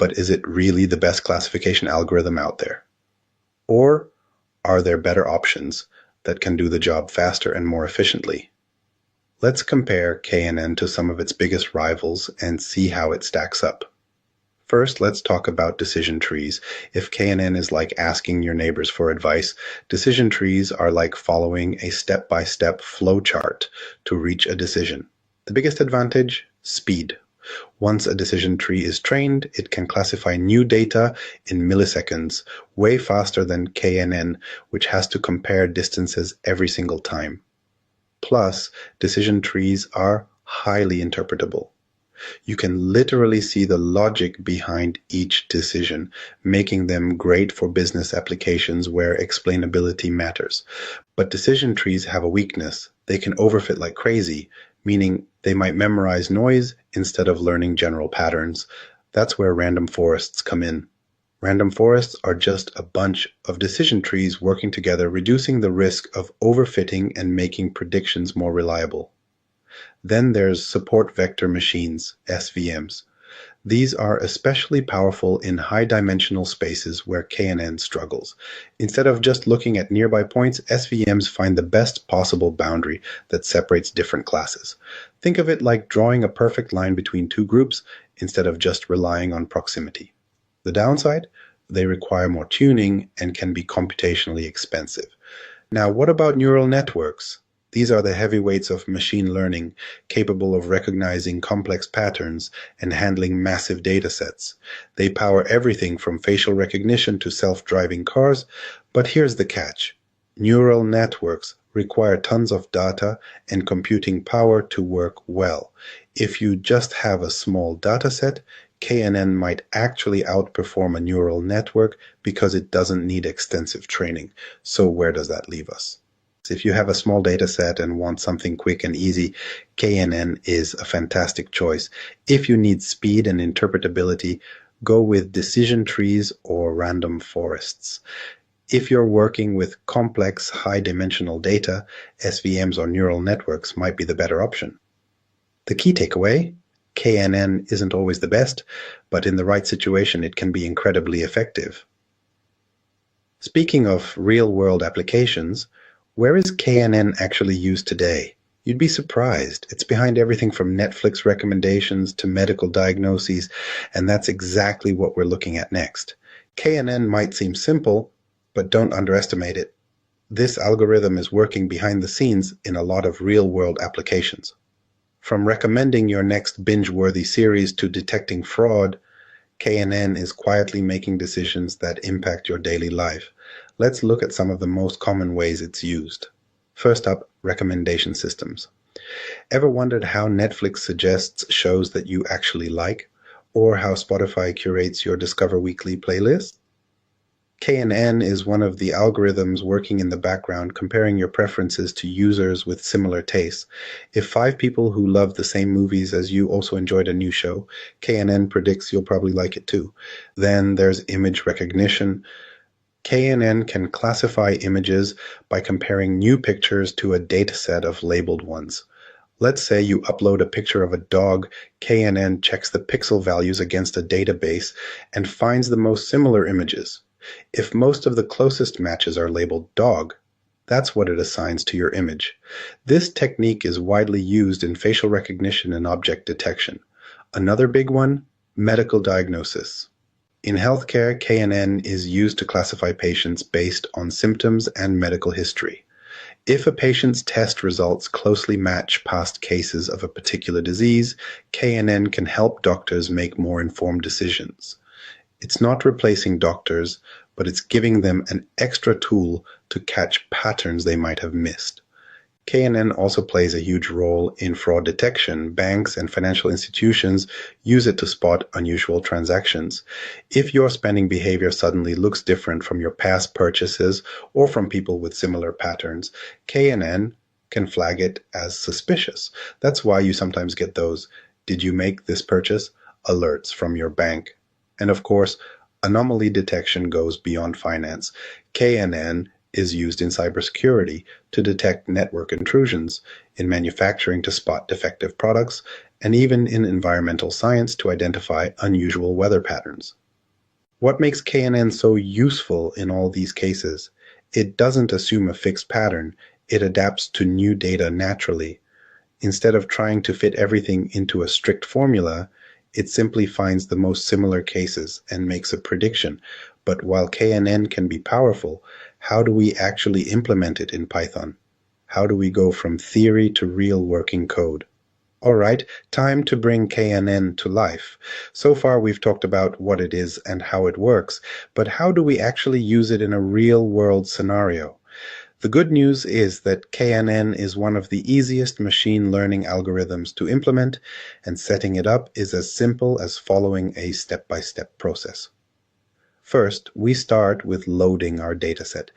but is it really the best classification algorithm out there? Or are there better options that can do the job faster and more efficiently? Let's compare KNN to some of its biggest rivals and see how it stacks up. First, let's talk about decision trees. If KNN is like asking your neighbors for advice, decision trees are like following a step-by-step flow chart to reach a decision. The biggest advantage? Speed. Once a decision tree is trained, it can classify new data in milliseconds, way faster than KNN, which has to compare distances every single time. Plus, decision trees are highly interpretable. You can literally see the logic behind each decision, making them great for business applications where explainability matters. But decision trees have a weakness. They can overfit like crazy, meaning they might memorize noise instead of learning general patterns. That's where random forests come in. Random forests are just a bunch of decision trees working together, reducing the risk of overfitting and making predictions more reliable. Then there's support vector machines, SVMs. These are especially powerful in high-dimensional spaces where KNN struggles. Instead of just looking at nearby points, SVMs find the best possible boundary that separates different classes. Think of it like drawing a perfect line between two groups instead of just relying on proximity. The downside? They require more tuning and can be computationally expensive. Now, what about neural networks? These are the heavyweights of machine learning, capable of recognizing complex patterns and handling massive datasets. They power everything from facial recognition to self-driving cars, but here's the catch. Neural networks require tons of data and computing power to work well. If you just have a small dataset, KNN might actually outperform a neural network because it doesn't need extensive training. So where does that leave us? If you have a small data set and want something quick and easy, KNN is a fantastic choice. If you need speed and interpretability, go with decision trees or random forests. If you're working with complex, high-dimensional data, SVMs or neural networks might be the better option. The key takeaway? KNN isn't always the best, but in the right situation, it can be incredibly effective. Speaking of real-world applications, where is KNN actually used today? You'd be surprised. It's behind everything from Netflix recommendations to medical diagnoses, and that's exactly what we're looking at next. KNN might seem simple, but don't underestimate it. This algorithm is working behind the scenes in a lot of real-world applications. From recommending your next binge-worthy series to detecting fraud, KNN is quietly making decisions that impact your daily life. Let's look at some of the most common ways it's used. First up, recommendation systems. Ever wondered how Netflix suggests shows that you actually like, or how Spotify curates your Discover Weekly playlist? KNN is one of the algorithms working in the background, comparing your preferences to users with similar tastes. If 5 people who love the same movies as you also enjoyed a new show, KNN predicts you'll probably like it too. Then there's image recognition. KNN can classify images by comparing new pictures to a dataset of labeled ones. Let's say you upload a picture of a dog, KNN checks the pixel values against a database and finds the most similar images. If most of the closest matches are labeled dog, that's what it assigns to your image. This technique is widely used in facial recognition and object detection. Another big one, medical diagnosis. In healthcare, KNN is used to classify patients based on symptoms and medical history. If a patient's test results closely match past cases of a particular disease, KNN can help doctors make more informed decisions. It's not replacing doctors, but it's giving them an extra tool to catch patterns they might have missed. KNN also plays a huge role in fraud detection. Banks and financial institutions use it to spot unusual transactions. If your spending behavior suddenly looks different from your past purchases or from people with similar patterns, KNN can flag it as suspicious. That's why you sometimes get those "Did you make this purchase?" alerts from your bank. And of course, anomaly detection goes beyond finance. KNN is used in cybersecurity to detect network intrusions, in manufacturing to spot defective products, and even in environmental science to identify unusual weather patterns. What makes KNN so useful in all these cases? It doesn't assume a fixed pattern, it adapts to new data naturally. Instead of trying to fit everything into a strict formula, it simply finds the most similar cases and makes a prediction. But while KNN can be powerful, how do we actually implement it in Python? How do we go from theory to real working code? All right, time to bring KNN to life. So far, we've talked about what it is and how it works, but how do we actually use it in a real-world scenario? The good news is that KNN is one of the easiest machine learning algorithms to implement, and setting it up is as simple as following a step-by-step process. First, we start with loading our dataset.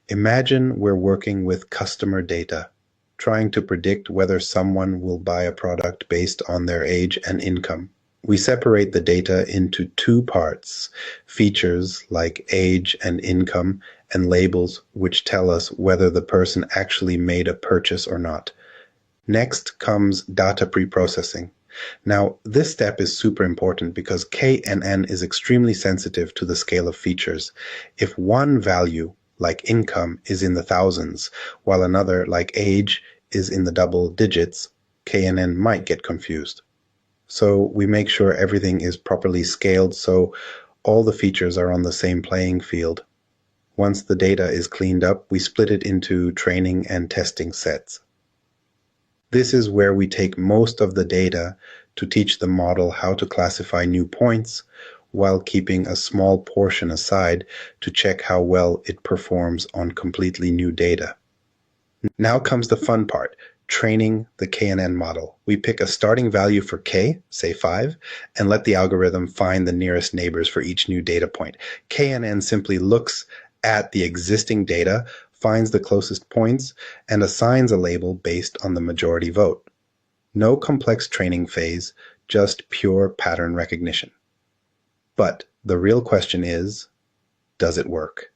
Imagine we're working with customer data, trying to predict whether someone will buy a product based on their age and income. We separate the data into two parts, features like age and income, and labels which tell us whether the person actually made a purchase or not. Next comes data preprocessing. Now, this step is super important because KNN is extremely sensitive to the scale of features. If one value, like income, is in the thousands, while another, like age, is in the double digits, KNN might get confused. So we make sure everything is properly scaled so all the features are on the same playing field. Once the data is cleaned up, we split it into training and testing sets. This is where we take most of the data to teach the model how to classify new points, while keeping a small portion aside to check how well it performs on completely new data. Now comes the fun part, training the KNN model. We pick a starting value for k, say 5, and let the algorithm find the nearest neighbors for each new data point. KNN simply looks at the existing data, finds the closest points, and assigns a label based on the majority vote. No complex training phase, just pure pattern recognition. But the real question is, does it work?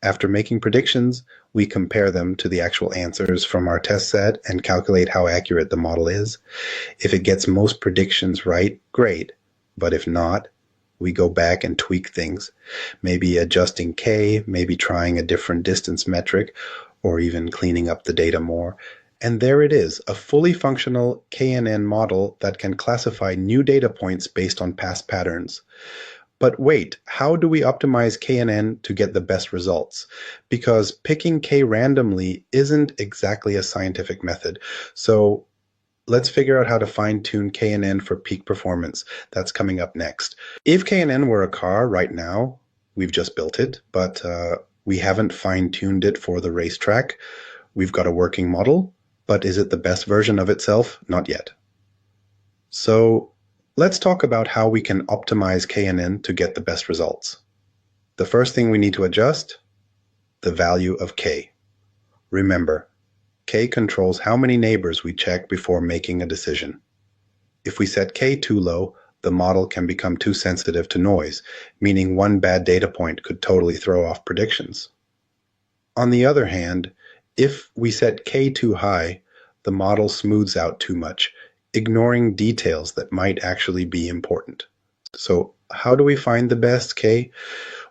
After making predictions, we compare them to the actual answers from our test set and calculate how accurate the model is. If it gets most predictions right, great. But if not, we go back and tweak things, maybe adjusting k, maybe trying a different distance metric, or even cleaning up the data more. And there it is, a fully functional KNN model that can classify new data points based on past patterns. But wait, how do we optimize KNN to get the best results? Because picking k randomly isn't exactly a scientific method. So let's figure out how to fine-tune KNN for peak performance. That's coming up next. If KNN were a car right now, we've just built it, but we haven't fine-tuned it for the racetrack. We've got a working model, but is it the best version of itself? Not yet. So let's talk about how we can optimize KNN to get the best results. The first thing we need to adjust, the value of k. Remember, k controls how many neighbors we check before making a decision. If we set k too low, the model can become too sensitive to noise, meaning one bad data point could totally throw off predictions. On the other hand, if we set k too high, the model smooths out too much, ignoring details that might actually be important. So how do we find the best k?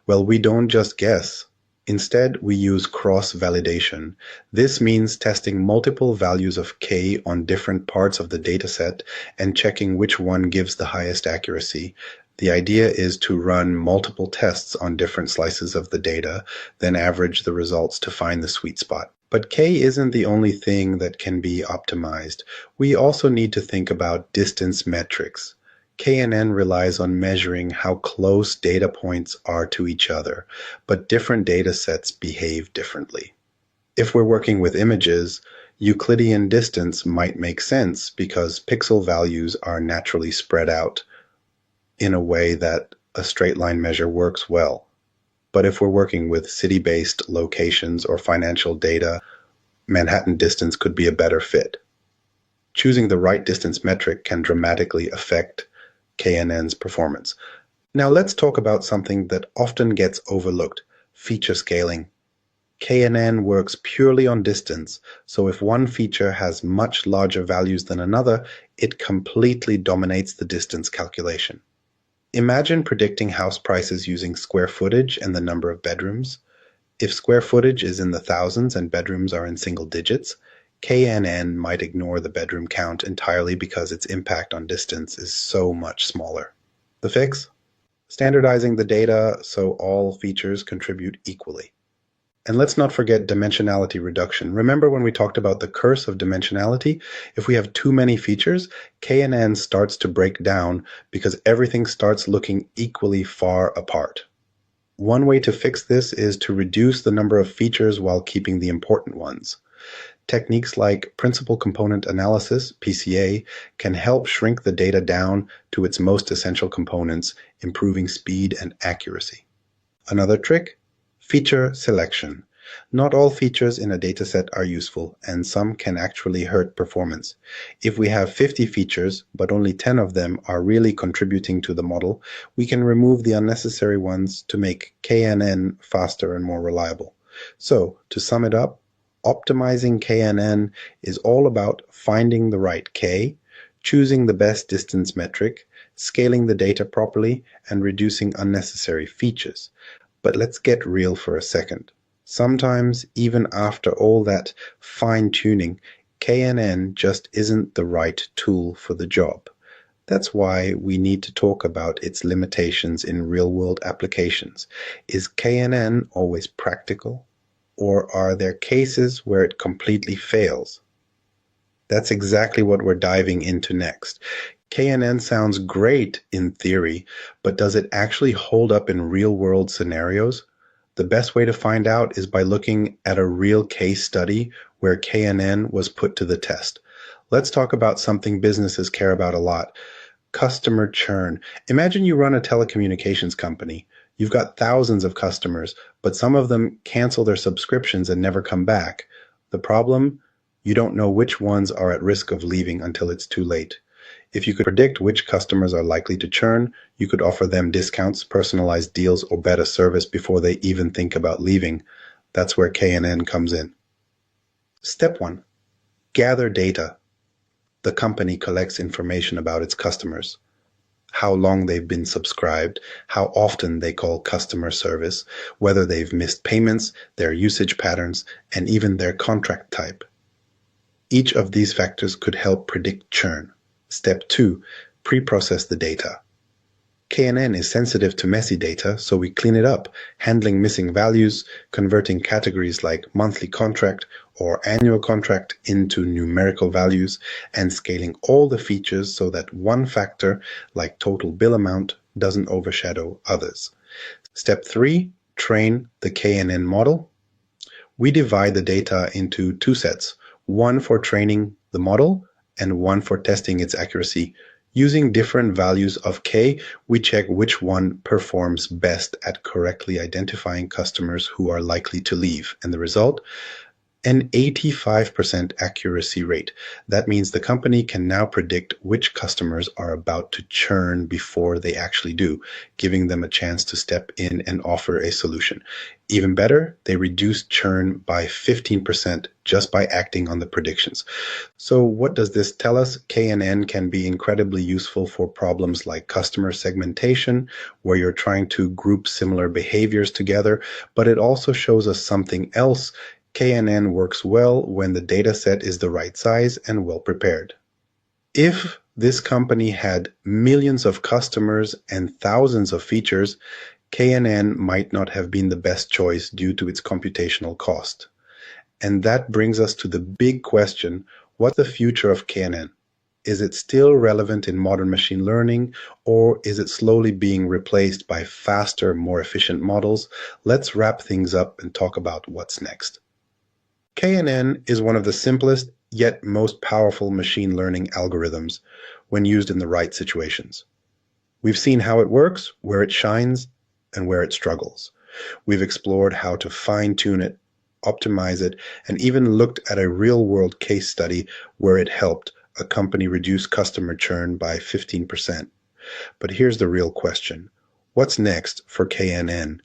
Well, we don't just guess. Instead, we use cross-validation. This means testing multiple values of k on different parts of the dataset and checking which one gives the highest accuracy. The idea is to run multiple tests on different slices of the data, then average the results to find the sweet spot. But k isn't the only thing that can be optimized. We also need to think about distance metrics. KNN relies on measuring how close data points are to each other, but different data sets behave differently. If we're working with images, Euclidean distance might make sense because pixel values are naturally spread out in a way that a straight line measure works well. But if we're working with city-based locations or financial data, Manhattan distance could be a better fit. Choosing the right distance metric can dramatically affect KNN's performance. Now let's talk about something that often gets overlooked, feature scaling. KNN works purely on distance, so if one feature has much larger values than another, it completely dominates the distance calculation. Imagine predicting house prices using square footage and the number of bedrooms. If square footage is in the thousands and bedrooms are in single digits, KNN might ignore the bedroom count entirely because its impact on distance is so much smaller. The fix? Standardizing the data so all features contribute equally. And let's not forget dimensionality reduction. Remember when we talked about the curse of dimensionality? If we have too many features, KNN starts to break down because everything starts looking equally far apart. One way to fix this is to reduce the number of features while keeping the important ones. Techniques like principal component analysis, PCA, can help shrink the data down to its most essential components, improving speed and accuracy. Another trick? Feature selection. Not all features in a dataset are useful, and some can actually hurt performance. If we have 50 features, but only 10 of them are really contributing to the model, we can remove the unnecessary ones to make KNN faster and more reliable. So, to sum it up, optimizing KNN is all about finding the right K, choosing the best distance metric, scaling the data properly, and reducing unnecessary features. But let's get real for a second. Sometimes, even after all that fine-tuning, KNN just isn't the right tool for the job. That's why we need to talk about its limitations in real-world applications. Is KNN always practical? Or are there cases where it completely fails? That's exactly what we're diving into next. KNN sounds great in theory, but does it actually hold up in real-world scenarios? The best way to find out is by looking at a real case study where KNN was put to the test. Let's talk about something businesses care about a lot: customer churn. Imagine you run a telecommunications company. You've got thousands of customers, but some of them cancel their subscriptions and never come back. The problem? You don't know which ones are at risk of leaving until it's too late. If you could predict which customers are likely to churn, you could offer them discounts, personalized deals, or better service before they even think about leaving. That's where KNN comes in. Step 1. Gather data. The company collects information about its customers: how long they've been subscribed, how often they call customer service, whether they've missed payments, their usage patterns, and even their contract type. Each of these factors could help predict churn. Step 2. Pre-process the data. KNN is sensitive to messy data, so we clean it up, handling missing values, converting categories like monthly contract or annual contract into numerical values, and scaling all the features so that one factor, like total bill amount, doesn't overshadow others. Step 3. Train the KNN model. We divide the data into two sets, one for training the model and one for testing its accuracy. Using different values of K, we check which one performs best at correctly identifying customers who are likely to leave. And the result? An 85% accuracy rate. That means the company can now predict which customers are about to churn before they actually do, giving them a chance to step in and offer a solution. Even better, they reduce churn by 15% just by acting on the predictions. So what does this tell us? KNN can be incredibly useful for problems like customer segmentation, where you're trying to group similar behaviors together, but it also shows us something else. KNN works well when the dataset is the right size and well prepared. If this company had millions of customers and thousands of features, KNN might not have been the best choice due to its computational cost. And that brings us to the big question: what's the future of KNN? Is it still relevant in modern machine learning, or is it slowly being replaced by faster, more efficient models? Let's wrap things up and talk about what's next. KNN is one of the simplest yet most powerful machine learning algorithms when used in the right situations. We've seen how it works, where it shines, and where it struggles. We've explored how to fine-tune it, optimize it, and even looked at a real-world case study where it helped a company reduce customer churn by 15%. But here's the real question: what's next for KNN?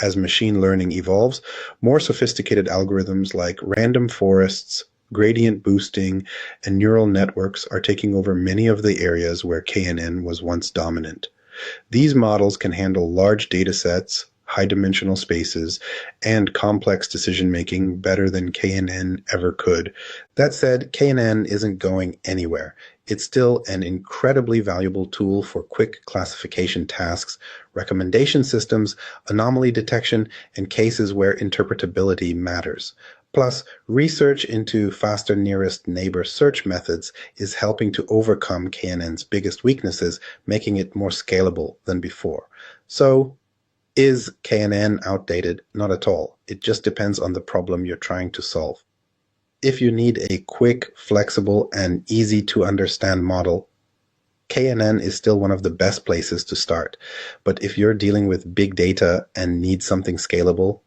As machine learning evolves, more sophisticated algorithms like random forests, gradient boosting, and neural networks are taking over many of the areas where KNN was once dominant. These models can handle large datasets, high-dimensional spaces, and complex decision-making better than KNN ever could. That said, KNN isn't going anywhere. It's still an incredibly valuable tool for quick classification tasks, recommendation systems, anomaly detection, and cases where interpretability matters. Plus, research into faster nearest neighbor search methods is helping to overcome KNN's biggest weaknesses, making it more scalable than before. So, is KNN outdated? Not at all. It just depends on the problem you're trying to solve. If you need a quick, flexible, and easy to understand model, KNN is still one of the best places to start. But if you're dealing with big data and need something scalable,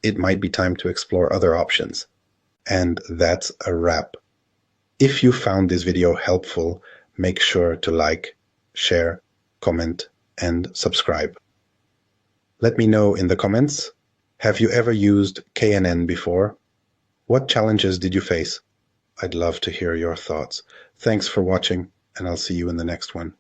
it might be time to explore other options. And that's a wrap. If you found this video helpful, make sure to like, share, comment, and subscribe. Let me know in the comments, have you ever used KNN before? What challenges did you face? I'd love to hear your thoughts. Thanks for watching, and I'll see you in the next one.